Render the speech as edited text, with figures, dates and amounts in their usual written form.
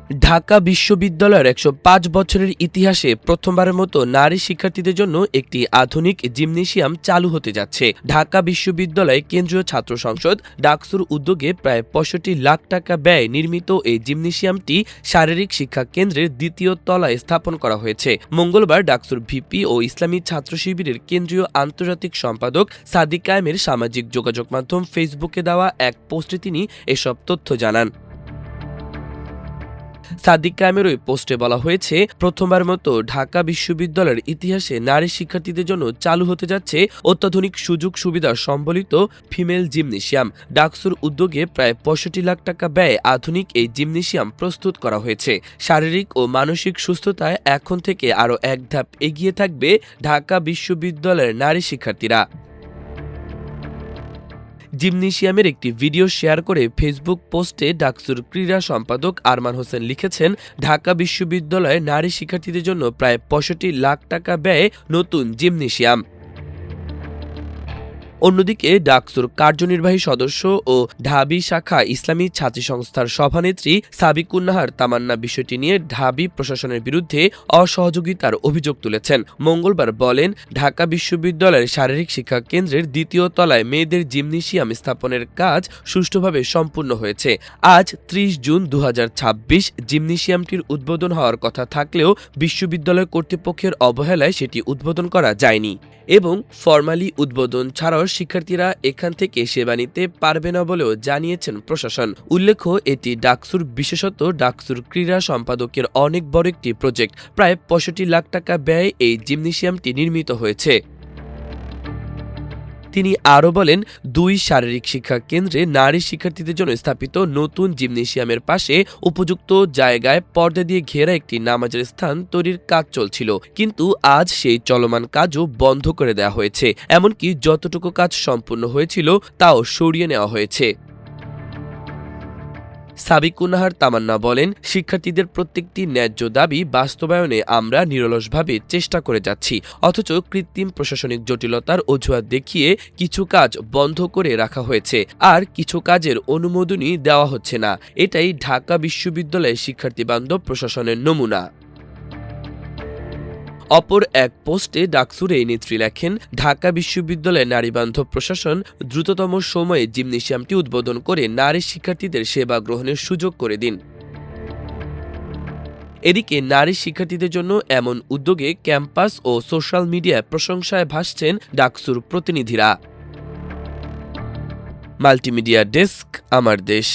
ঢাকা বিশ্ববিদ্যালয়ের ১০৫ বছরের ইতিহাসে প্রথমবারের মতো নারী শিক্ষার্থীদের জন্য একটি আধুনিক জিমনেসিয়াম চালু হতে যাচ্ছে। ঢাকা বিশ্ববিদ্যালয় কেন্দ্রীয় ছাত্র সংসদ ডাকসুর উদ্যোগে প্রায় ৬৫ লাখ টাকা ব্যয়ে নির্মিত এই জিমনেসিয়ামটি শারীরিক শিক্ষা কেন্দ্রের দ্বিতীয় তলায় স্থাপন করা হয়েছে। মঙ্গলবার ডাকসুর ভিপি ও ইসলামী ছাত্র শিবিরের কেন্দ্রীয় আন্তর্জাতিক সম্পাদক সাদিক কায়েমের সামাজিক যোগাযোগ মাধ্যম ফেসবুকে দেওয়া এক পোস্টে তিনি এসব তথ্য জানান। সাদিক কায়েমের ওই পোস্টে বলা হয়েছে, প্রথমবার মতো ঢাকা বিশ্ববিদ্যালয়ের ইতিহাসে নারী শিক্ষার্থীদের জন্য চালু হতে যাচ্ছে অত্যাধুনিক সুযোগ সুবিধা সম্বলিত ফিমেল জিমনেসিয়াম। ডাকসুর উদ্যোগে প্রায় ৬৫ লাখ টাকা ব্যয়ে আধুনিক এই জিমনেসিয়াম প্রস্তুত করা হয়েছে। শারীরিক ও মানসিক সুস্থতায় এখন থেকে আরও এক ধাপ এগিয়ে থাকবে ঢাকা বিশ্ববিদ্যালয়ের নারী শিক্ষার্থীরা। জিমনেসিয়ামের একটি ভিডিও শেয়ার করে ফেসবুক পোস্টে ডাকসুর ক্রীড়া সম্পাদক আরমান হোসেন লিখেছেন, ঢাকা বিশ্ববিদ্যালয়ে নারী শিক্ষার্থীদের জন্য প্রায় ৬৫ লাখ টাকা ব্যয়ে নতুন জিমনেসিয়াম। অন্যদিকে ডাকসুর কার্যনির্বাহী সদস্য ও ঢাবি শাখা ইসলামী ছাত্রী সংস্থার সভানেত্রী সাবিকুন্নাহার তামান্না বিষয়টি নিয়ে ঢাবি প্রশাসনের বিরুদ্ধে অসহযোগিতার অভিযোগ তুলেছেন। মঙ্গলবার বলেন, ঢাকা বিশ্ববিদ্যালয়ের শারীরিক শিক্ষা কেন্দ্রের দ্বিতীয় তলায় মেয়েদের জিমনেসিয়াম স্থাপনের কাজ সুষ্ঠুভাবে সম্পূর্ণ হয়েছে। আজ ৩০ জুন ২০২৬ জিমনেসিয়ামটির উদ্বোধন হওয়ার কথা থাকলেও বিশ্ববিদ্যালয় কর্তৃপক্ষের অবহেলায় সেটি উদ্বোধন করা যায়নি এবং ফরমালি উদ্বোধন ছাড়াও শিক্ষার্থীরা এখান থেকে সেবা নিতে পারবে না বলেও জানিয়েছেন প্রশাসন। উল্লেখ্য, এটি ডাকসুর বিশেষত ডাকসুর ক্রীড়া সম্পাদকের অনেক বড় একটি প্রজেক্ট। প্রায় ৬৫ লাখ টাকা ব্যয়ে এই জিমনেসিয়ামটি নির্মিত হয়েছে। তিনি আরও বলেন, ২ শারীরিক শিক্ষা কেন্দ্রে নারী শিক্ষার্থীদের জন্য স্থাপিত নতুন জিমনেসিয়ামের পাশে উপযুক্ত জায়গায় পর্দা দিয়ে ঘেরা একটি নামাজের স্থান তৈরির কাজ চলছিল, কিন্তু আজ সেই চলমান কাজও বন্ধ করে দেওয়া হয়েছে। এমনকি যতটুকু কাজ সম্পূর্ণ হয়েছিল তাও সরিয়ে নেওয়া হয়েছে। সাবিকুন্নাহার তামান্না বলেন, শিক্ষার্থীদের প্রত্যেকটি ন্যায্য দাবি বাস্তবায়নে আমরা নিরলসভাবে চেষ্টা করে যাচ্ছি, অথচ কৃত্রিম প্রশাসনিক জটিলতার অজুহাত দেখিয়ে কিছু কাজ বন্ধ করে রাখা হয়েছে, আর কিছু কাজের অনুমোদনই দেওয়া হচ্ছে না। এটাই ঢাকা বিশ্ববিদ্যালয়ের শিক্ষার্থীবান্ধব প্রশাসনের নমুনা। অপর এক পোস্টে ডাকসুর এই নেত্রী লেখেন, ঢাকা বিশ্ববিদ্যালয়ের নারীবান্ধব প্রশাসন দ্রুততম সময়ে জিমনেসিয়ামটি উদ্বোধন করে নারী শিক্ষার্থীদের সেবা গ্রহণের সুযোগ করে দিন। এদিকে নারী শিক্ষার্থীদের জন্য এমন উদ্যোগে ক্যাম্পাস ও সোশ্যাল মিডিয়ায় প্রশংসায় ভাসছেন ডাকসুর প্রতিনিধিরা। মাল্টিমিডিয়া ডেস্ক, আমার দেশ।